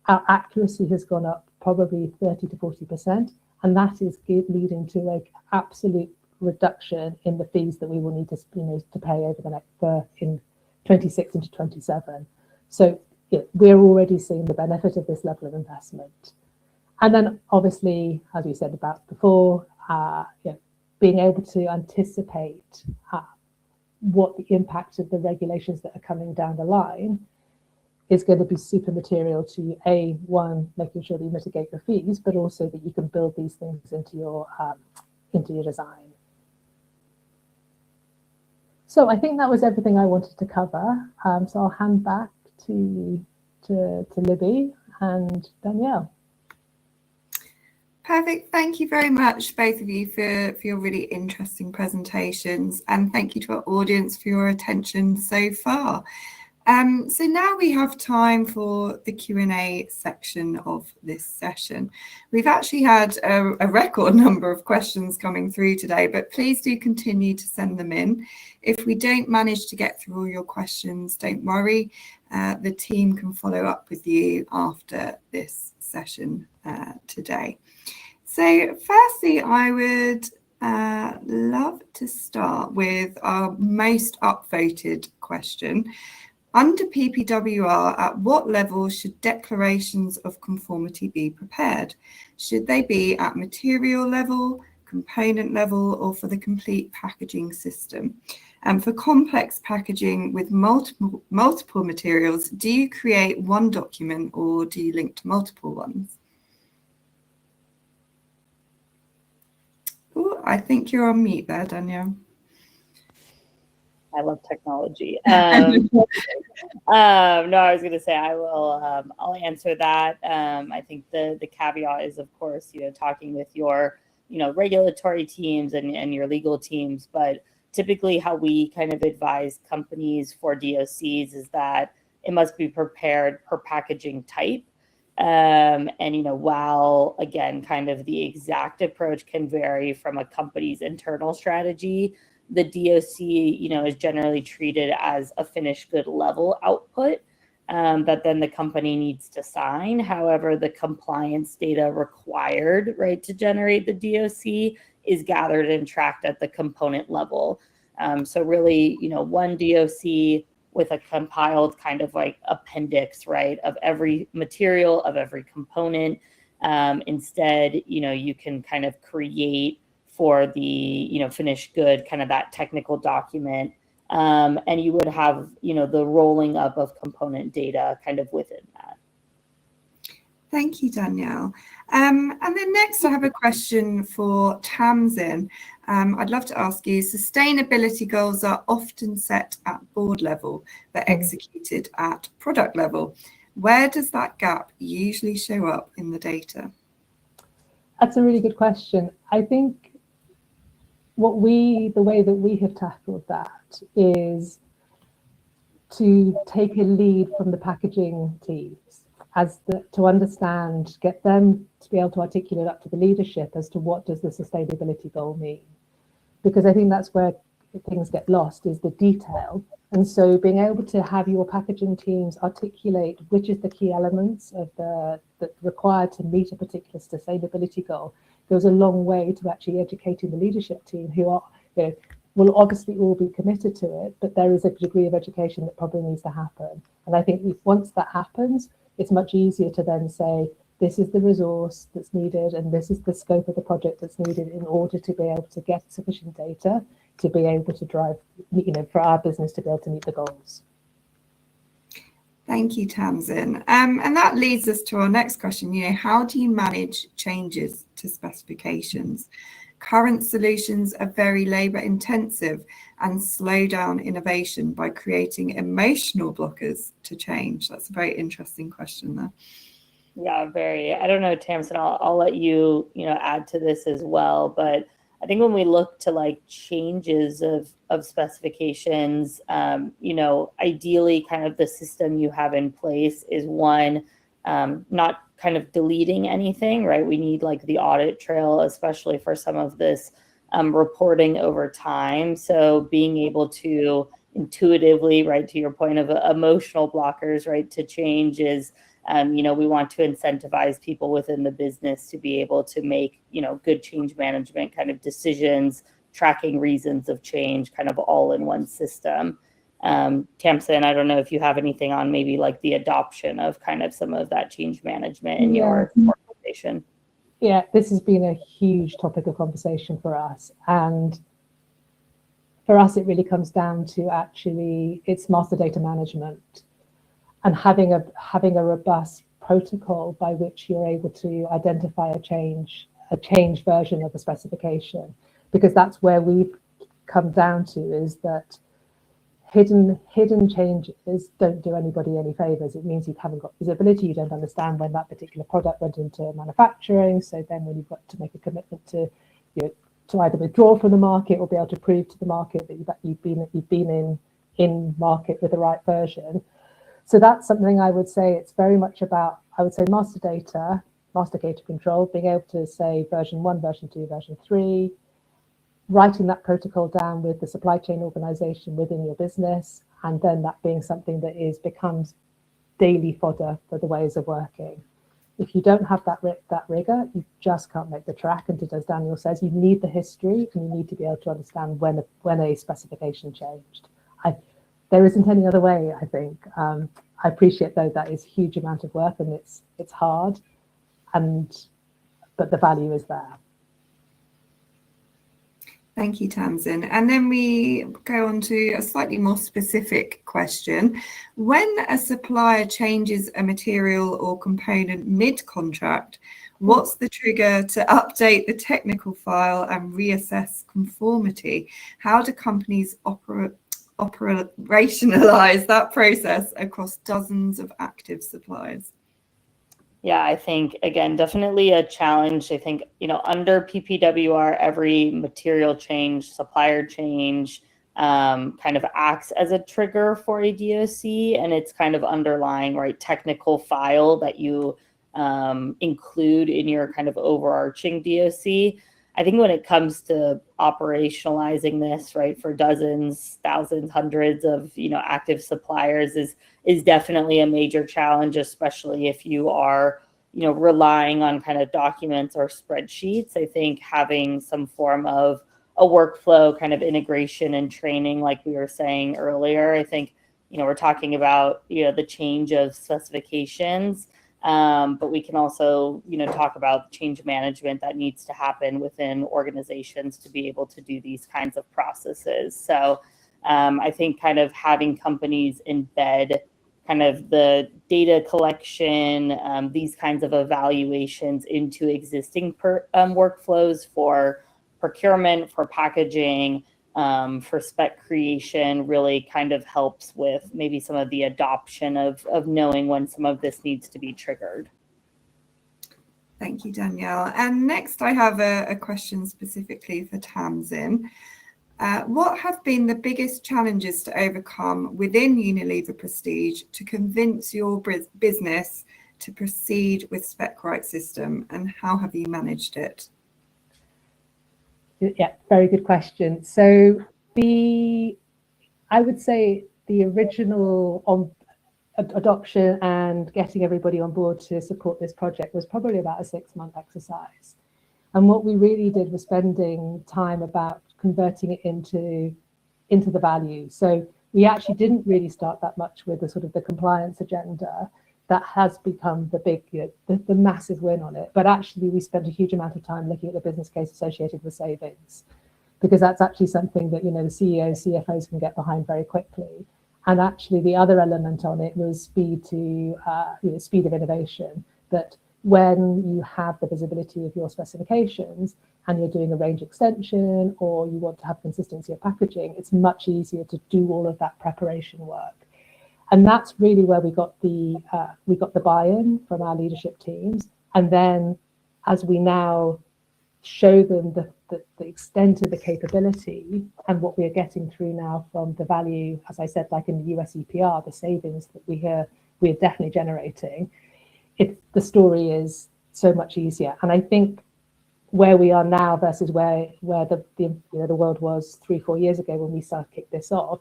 our accuracy has gone up probably 30 to 40%, and that is leading to like absolute reduction in the fees that we will need to pay over the next in 26 into 27. So we're already seeing the benefit of this level of investment. And then obviously, as we said about before, being able to anticipate what the impact of the regulations that are coming down the line is going to be super material to one, making sure that you mitigate your fees, but also that you can build these things into your design. So I think that was everything I wanted to cover. So I'll hand back to Libby and Danielle. Perfect. Thank you very much, both of you, for your really interesting presentations, and thank you to our audience for your attention so far. So now we have time for the Q&A section of this session. We've actually had a record number of questions coming through today, but please do continue to send them in. If we don't manage to get through all your questions, don't worry. The team can follow up with you after this session today. So firstly, I would love to start with our most upvoted question. Under PPWR, at what level should declarations of conformity be prepared? Should they be at material level, component level, or for the complete packaging system? And for complex packaging with multiple materials, do you create one document or do you link to multiple ones? Oh, I think you're on mute there, Danielle. I love technology. No, I was going to say I'll answer that. I think the caveat is, of course, talking with your regulatory teams and your legal teams, but typically how we kind of advise companies for DOCs is that it must be prepared per packaging type. And while again, kind of the exact approach can vary from a company's internal strategy, the DOC, is generally treated as a finished good level output that then the company needs to sign. However, the compliance data required, right, to generate the DOC is gathered and tracked at the component level. So really, one DOC with a compiled kind of like appendix, right, of every material, of every component. Instead, you can kind of create for the, finished good, kind of that technical document. And you would have, the rolling up of component data kind of within that. Thank you, Danielle. And then next I have a question for Tamsin. I'd love to ask you, sustainability goals are often set at board level, but executed at product level. Where does that gap usually show up in the data? That's a really good question. I think the way that we have tackled that is to take a lead from the packaging teams to understand, get them to be able to articulate up to the leadership as to what does the sustainability goal mean. Because I think that's where things get lost, is the detail. And so being able to have your packaging teams articulate which is the key elements of that required to meet a particular sustainability goal goes a long way to actually educating the leadership team, who are, will obviously all be committed to it, but there is a degree of education that probably needs to happen. And I think once that happens, it's much easier to then say, this is the resource that's needed and this is the scope of the project that's needed in order to be able to get sufficient data to be able to drive, for our business to be able to meet the goals. Thank you, Tamsin. And that leads us to our next question. How do you manage changes to specifications? Current solutions are very labour intensive and slow down innovation by creating emotional blockers to change. That's a very interesting question there. Yeah, very. I don't know, Tamsin, I'll let you, add to this as well. But I think when we look to like changes of specifications, ideally kind of the system you have in place is one, not kind of deleting anything, right? We need like the audit trail, especially for some of this reporting over time. So being able to intuitively, right, to your point of emotional blockers, right, to change is, we want to incentivize people within the business to be able to make, good change management kind of decisions, tracking reasons of change, kind of all in one system. Tamsin, I don't know if you have anything on maybe like the adoption of kind of some of that change management in your organization. Yeah, this has been a huge topic of conversation for us. And for us, it really comes down to actually it's master data management and having a robust protocol by which you're able to identify a change version of a specification, because that's where we've come down to, is that hidden changes don't do anybody any favors. It means you haven't got visibility, you don't understand when that particular product went into manufacturing. So then when you've got to make a commitment to to either withdraw from the market or be able to prove to the market that you've been in market with the right version. So that's something I would say it's very much about, I would say, master data control, being able to say version 1, version 2, version 3, writing that protocol down with the supply chain organization within your business, and then that being something that becomes daily fodder for the ways of working. If you don't have that rigor, you just can't make the track. And as Daniel says, you need the history and you need to be able to understand when a specification changed. There isn't any other way, I think. I appreciate, though, that is a huge amount of work and it's hard, but the value is there. Thank you, Tamsin. And then we go on to a slightly more specific question. When a supplier changes a material or component mid-contract, what's the trigger to update the technical file and reassess conformity? How do companies operationalize that process across dozens of active suppliers? Yeah, I think, again, definitely a challenge. I think, under PPWR, every material change, supplier change kind of acts as a trigger for a DOC, and it's kind of underlying, right, technical file that you include in your kind of overarching DOC. I think when it comes to operationalizing this, right, for dozens, thousands, hundreds of, active suppliers is definitely a major challenge, especially if you are, relying on kind of documents or spreadsheets. I think having some form of a workflow kind of integration and training, like we were saying earlier, I think, we're talking about, the change of specifications. But we can also, talk about change management that needs to happen within organizations to be able to do these kinds of processes. So I think kind of having companies embed kind of the data collection, these kinds of evaluations into existing workflows for procurement, for packaging, for spec creation really kind of helps with maybe some of the adoption of knowing when some of this needs to be triggered. Thank you, Danielle. And next I have a question specifically for Tamsin. What have been the biggest challenges to overcome within Unilever Prestige to convince your business to proceed with Specright system, and how have you managed it? Yeah, very good question. So I would say the original adoption and getting everybody on board to support this project was probably about a 6-month exercise. And what we really did was spending time about converting it into the value. So we actually didn't really start that much with the sort of the compliance agenda that has become the big, the massive win on it. But actually, we spent a huge amount of time looking at the business case associated with savings, because that's actually something that, the CEOs, CFOs can get behind very quickly. And actually, the other element on it was speed of innovation. That when you have the visibility of your specifications and you're doing a range extension, or you want to have consistency of packaging, it's much easier to do all of that preparation work. And that's really where we got the buy-in from our leadership teams. And then as we now show them the extent of the capability and what we are getting through now from the value, as I said, like in the US EPR, the savings that we're definitely generating, the story is so much easier. And I think where we are now versus where the world was 3-4 years ago when we started to kick this off,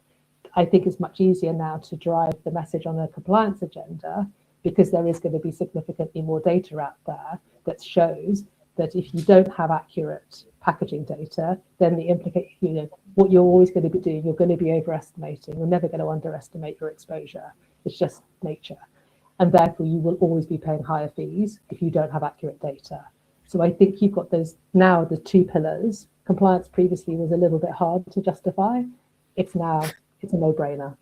I think it's much easier now to drive the message on a compliance agenda, because there is going to be significantly more data out there that shows that if you don't have accurate packaging data, then what you're always going to be doing, you're going to be overestimating. You're never going to underestimate your exposure. It's just nature. And therefore, you will always be paying higher fees if you don't have accurate data. So I think you've got those now, the two pillars. Compliance previously was a little bit hard to justify. It's a no-brainer.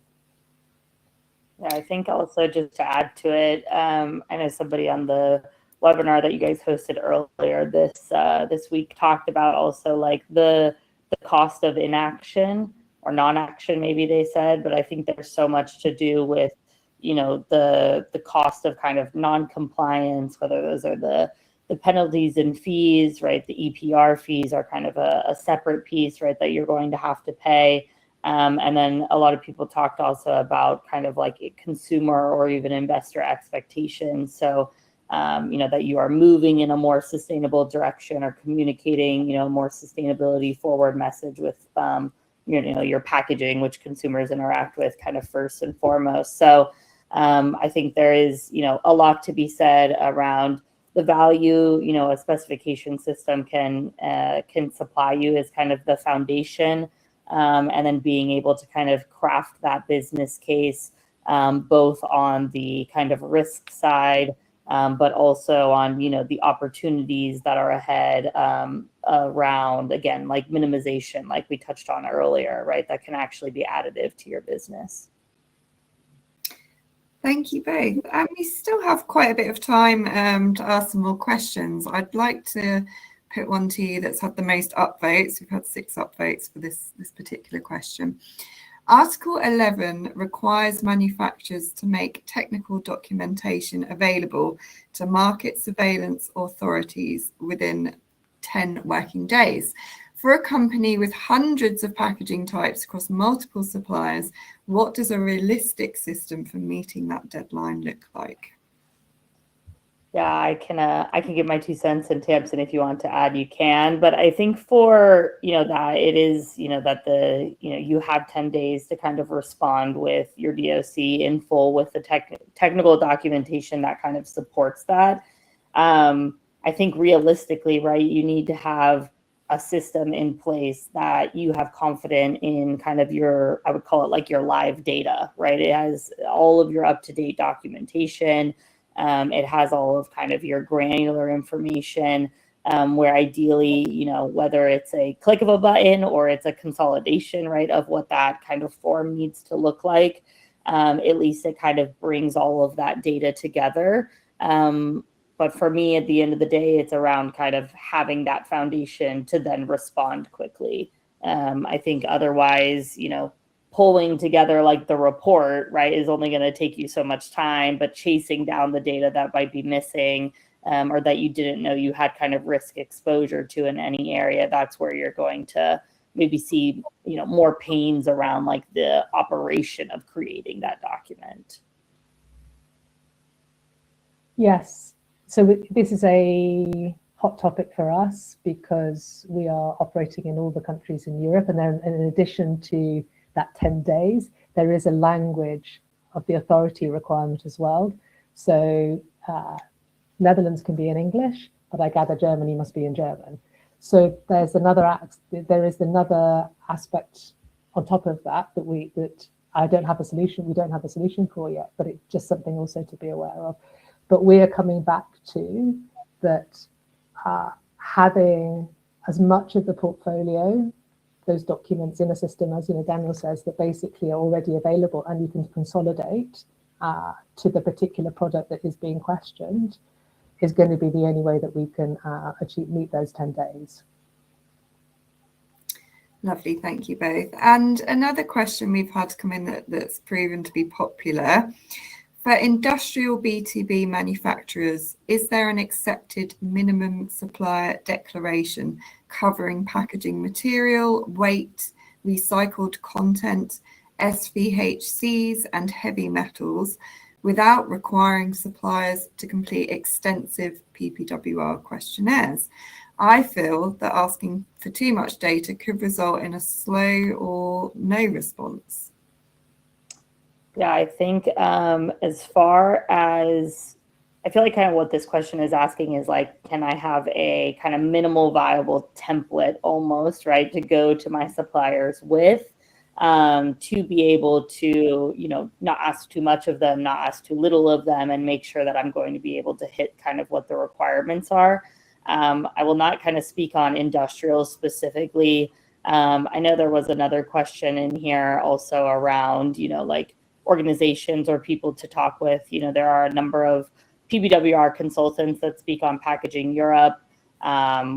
Yeah, I think also just to add to it, I know somebody on the webinar that you guys hosted earlier this week talked about also like the cost of inaction or non-action, maybe they said, but I think there's so much to do with, the cost of kind of non-compliance, whether those are the penalties and fees, right? The EPR fees are kind of a separate piece, right, that you're going to have to pay. And then a lot of people talked also about kind of like consumer or even investor expectations. So, that you are moving in a more sustainable direction or communicating, more sustainability forward message with, your packaging, which consumers interact with kind of first and foremost. So I think there is, a lot to be said around the value, a specification system can supply you as kind of the foundation. And then being able to kind of craft that business case, both on the kind of risk side, but also on, the opportunities that are ahead around, again, like minimization, like we touched on earlier, right? That can actually be additive to your business. Thank you both. We still have quite a bit of time to ask some more questions. I'd like to put one to you that's had the most upvotes. We've had 6 upvotes for this particular question. Article 11 requires manufacturers to make technical documentation available to market surveillance authorities within 10 working days. For a company with hundreds of packaging types across multiple suppliers, what does a realistic system for meeting that deadline look like? Yeah, I can give my 2 cents, and Tamsin, if you want to add, you can. But I think for, that it is, that you have 10 days to kind of respond with your DOC in full with the technical documentation that kind of supports that. I think realistically, right, you need to have a system in place that you have confident in kind of your, I would call it like your live data, right? It has all of your up-to-date documentation. It has all of kind of your granular information, where ideally, whether it's a click of a button or it's a consolidation, right, of what that kind of form needs to look like, at least it kind of brings all of that data together. But for me, at the end of the day, it's around kind of having that foundation to then respond quickly. I think otherwise, pulling together like the report, right, is only going to take you so much time, but chasing down the data that might be missing, or that you didn't know you had kind of risk exposure to in any area, that's where you're going to maybe see, more pains around like the operation of creating that document. Yes. So this is a hot topic for us because we are operating in all the countries in Europe. And then in addition to that 10 days, there is a language of the authority requirement as well. So Netherlands can be in English, but I gather Germany must be in German. So there is another aspect on top of that that I don't have a solution. We don't have a solution for yet, but it's just something also to be aware of. But we are coming back to that, having as much of the portfolio, those documents in a system, as Daniel says, that basically are already available and you can consolidate to the particular product that is being questioned, is going to be the only way that we can meet those 10 days. Lovely, thank you both. And another question we've had come in that's proven to be popular. For industrial B2B manufacturers, is there an accepted minimum supplier declaration covering packaging material, weight, recycled content, SVHCs and heavy metals without requiring suppliers to complete extensive PPWR questionnaires? I feel that asking for too much data could result in a slow or no response. Yeah, I think as far as, I feel like kind of what this question is asking is like, can I have a kind of minimal viable template almost, right, to go to my suppliers with, to be able to, you know, not ask too much of them, not ask too little of them, and make sure that I'm going to be able to hit kind of what the requirements are. I will not kind of speak on industrial specifically. I know there was another question in here also around, you know, like organizations or people to talk with. You know, there are a number of PPWR consultants that speak on Packaging Europe.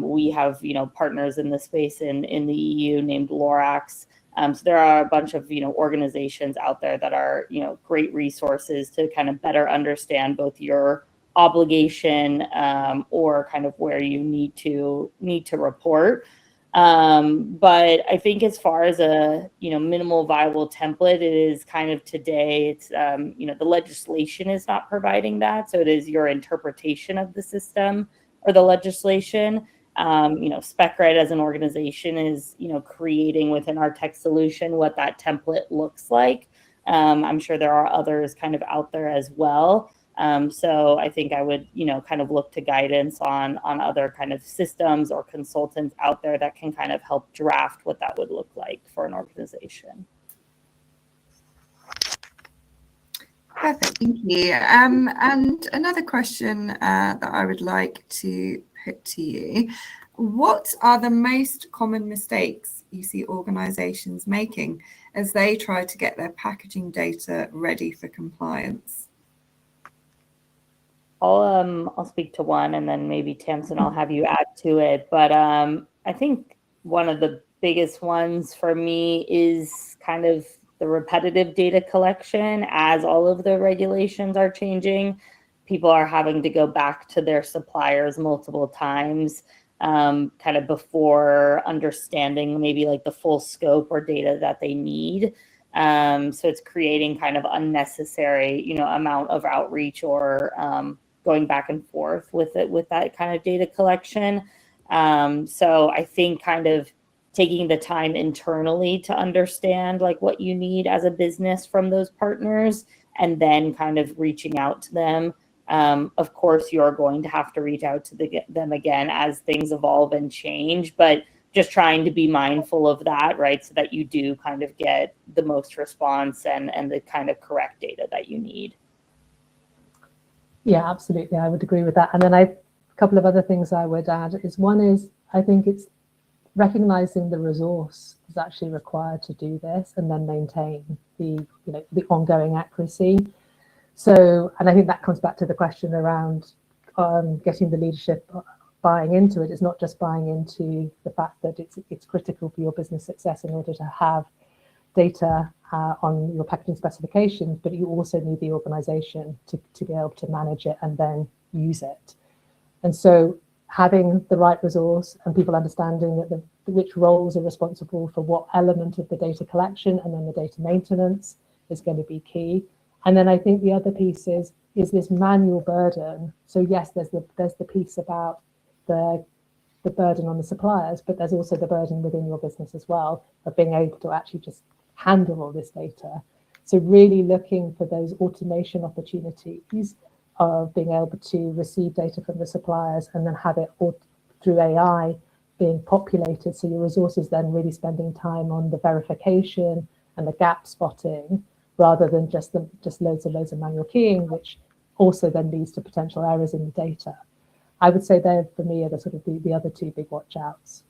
We have, you know, partners in the space in the EU named Lorax. So there are a bunch of, you know, organizations out there that are, you know, great resources to kind of better understand both your obligation or kind of where you need to report. But I think as far as a, you know, minimal viable template, it is kind of today, it's, you know, the legislation is not providing that. So it is your interpretation of the system or the legislation. You know, Specright as an organization is, you know, creating within our tech solution what that template looks like. I'm sure there are others kind of out there as well. So I think I would, you know, kind of look to guidance on other kind of systems or consultants out there that can kind of help draft what that would look like for an organization. Perfect, thank you. And another question that I would like to put to you. What are the most common mistakes you see organizations making as they try to get their packaging data ready for compliance? I'll speak to one, and then maybe Tamsin, I'll have you add to it. But I think one of the biggest ones for me is kind of the repetitive data collection. As all of the regulations are changing, people are having to go back to their suppliers multiple times, kind of before understanding maybe like the full scope or data that they need. So it's creating kind of unnecessary, you know, amount of outreach or going back and forth with it, with that kind of data collection. So I think kind of taking the time internally to understand like what you need as a business from those partners, and then kind of reaching out to them. Of course, you're going to have to reach out to them again as things evolve and change, but just trying to be mindful of that, right? So that you do kind of get the most response and the kind of correct data that you need. Yeah, absolutely. I would agree with that. And then a couple of other things I would add is, one is, I think it's recognizing the resource is actually required to do this and then maintain the, you know, the ongoing accuracy. So, and I think that comes back to the question around getting the leadership buying into it. It's not just buying into the fact that it's critical for your business success in order to have data on your packaging specifications, but you also need the organization to be able to manage it and then use it. And so having the right resource and people understanding that which roles are responsible for what element of the data collection and then the data maintenance is going to be key. And then I think the other piece is this manual burden. So yes, there's the piece about the burden on the suppliers, but there's also the burden within your business as well of being able to actually just handle all this data. So really looking for those automation opportunities of being able to receive data from the suppliers and then have it all through AI being populated. So your resources then really spending time on the verification and the gap spotting rather than just loads of manual keying, which also then leads to potential errors in the data. I would say they, for me, are the sort of the other two big watch outs.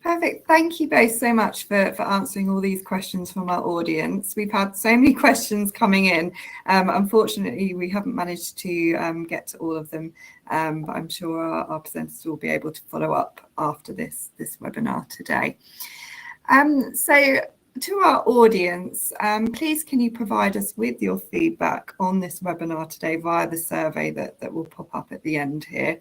Perfect. Thank you both so much for answering all these questions from our audience. We've had so many questions coming in. Unfortunately, we haven't managed to get to all of them, but I'm sure our presenters will be able to follow up after this webinar today. So to our audience, please can you provide us with your feedback on this webinar today via the survey that will pop up at the end here.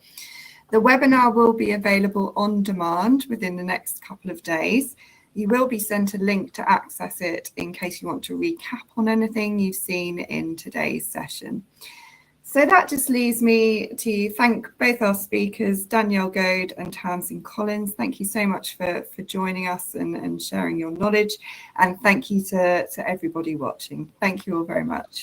The webinar will be available on demand within the next couple of days. You will be sent a link to access it in case you want to recap on anything you've seen in today's session. So that just leaves me to thank both our speakers, Danielle Goad and Tamsin Collins. Thank you so much for joining us and sharing your knowledge. And thank you to everybody watching. Thank you all very much.